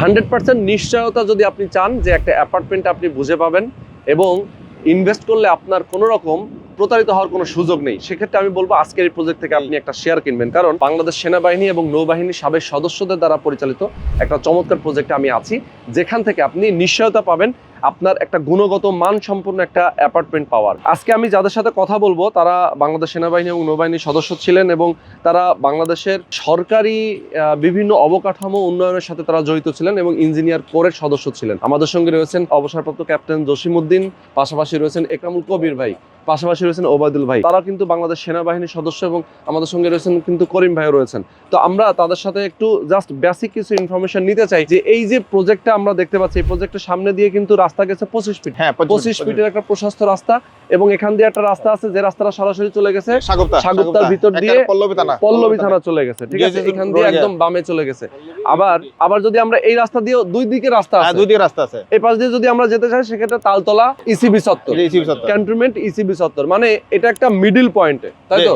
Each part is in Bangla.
100% নিশ্চয়তা যদি আপনি চান যে একটা অ্যাপার্টমেন্ট আপনি বুঝে পাবেন এবং ইনভেস্ট করলে আপনার কোনো রকম প্রতারিত হওয়ার কোনো সুযোগ নেই, সেক্ষেত্রে আমি বলবো আজকের এই প্রজেক্ট থেকে আপনি একটা শেয়ার কিনবেন। কারণ বাংলাদেশ সেনাবাহিনী এবং নৌবাহিনীর সাবেক সদস্যদের দ্বারা পরিচালিত একটা চমৎকার প্রজেক্টে আমি আছি, যেখান থেকে আপনি নিশ্চয়তা পাবেন আপনার একটা গুণগত মান সম্পন্ন একটা অ্যাপার্টমেন্ট পাওয়ার। আজকে আমি যাদের সাথে কথা বলবো তারা বাংলাদেশ সেনাবাহিনী এবং নৌবাহিনীর সদস্য ছিলেন এবং তারা বাংলাদেশের সরকারি বিভিন্ন অবকাঠামো উন্নয়নের সাথে তারা জড়িত ছিলেন এবং ইঞ্জিনিয়ার কোরের সদস্য ছিলেন। আমাদের সঙ্গে রয়েছেন অবসরপ্রাপ্ত ক্যাপ্টেন জসিমউদ্দিন, পাশাপাশি রয়েছেন একরামুল কবির ভাই, পাশাপাশি রয়েছেন ওবায়দুল ভাই। তারা কিন্তু বাংলাদেশ সেনাবাহিনীর সদস্য এবং আমাদের সঙ্গে রয়েছেন কিন্তু করিম ভাইও রয়েছেন। তো আমরা তাদের সাথে একটু জাস্ট বেসিক কিছু ইনফরমেশন নিতে চাই যে এই যে প্রজেক্টটা আমরা দেখতে পাচ্ছি, এই প্রজেক্টের সামনে দিয়ে কিন্তু রাস্তা গেছে 25 ফিট। হ্যাঁ, 25 ফিটের একটা প্রশস্ত রাস্তা এবং এখান দিয়ে একটা রাস্তা আছে যে রাস্তাটা সরাসরি চলে গেছে সাগুপ্তার ভিতর দিয়ে পল্লবী থানা চলে গেছে, ঠিক আছে? এখান দিয়ে একদম বামে চলে গেছে। আবার যদি আমরা এই রাস্তা দিয়ে দুই দিকে রাস্তা আছে, এই পাশ দিয়ে যদি আমরা যেতে চাই সেক্ষেত্রে তালতলা ইসিবি চত্বর, ক্যান্টনমেন্ট ইসিবি চত্বর, মানে এটা একটা মিডল পয়েন্টে, তাই তো?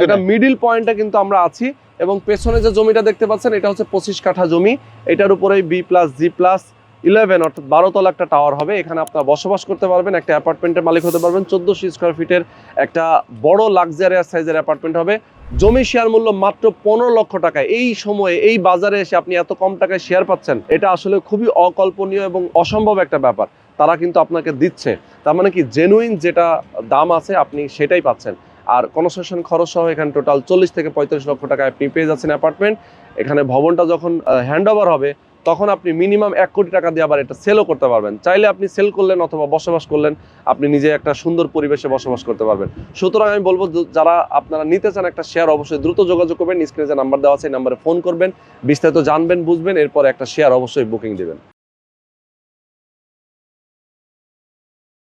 এটা মিডল পয়েন্টে কিন্তু আমরা আছি এবং পেছনে যে জমিটা দেখতে পাচ্ছেন এটা হচ্ছে 25 কাঠা জমি। এটার উপরেই B+G+11 অর্থাৎ 12 তলা একটা টাওয়ার হবে। এখানে আপনারা বসবাস করতে পারবেন, একটা অ্যাপার্টমেন্টের মালিক হতে পারবেন। 1400 স্কয়ার ফিটের একটা বড় লাক্সারিয়াস সাইজের অ্যাপার্টমেন্ট হবে। জমি শেয়ার মূল্য মাত্র 15 লক্ষ টাকায়। এই সময়ে এই বাজারে এসে আপনি এত কম টাকায় শেয়ার পাচ্ছেন, এটা আসলে খুবই অকল্পনীয় এবং অসম্ভব একটা ব্যাপার। তারা কিন্তু আপনাকে দিচ্ছে, তার মানে কি জেনুইন যেটা দাম আছে আপনি সেটাই পাচ্ছেন। আর কনস্ট্রাকশন খরচ সহ এখানে টোটাল 40 থেকে 45 লক্ষ টাকায় আপনি পেয়ে যাচ্ছেন অ্যাপার্টমেন্ট। এখানে ভবনটা যখন হ্যান্ড ওভার হবে তখন আপনি মিনিমাম 1 কোটি টাকা দিয়ে আবার এটা সেলও করতে পারবেন। চাইলে আপনি সেল করলেন অথবা বসবাস করলেন, আপনি নিজে একটা সুন্দর পরিবেশে বসবাস করতে পারবেন। সুতরাং আমি বলবো যারা আপনারা নিতে চান একটা শেয়ার, অবশ্যই দ্রুত যোগাযোগ করবেন। স্ক্রিনে যে নাম্বার দেওয়া আছে এই নাম্বারে ফোন করবেন, বিস্তারিত জানবেন, বুঝবেন, এরপর একটা শেয়ার অবশ্যই বুকিং দিবেন।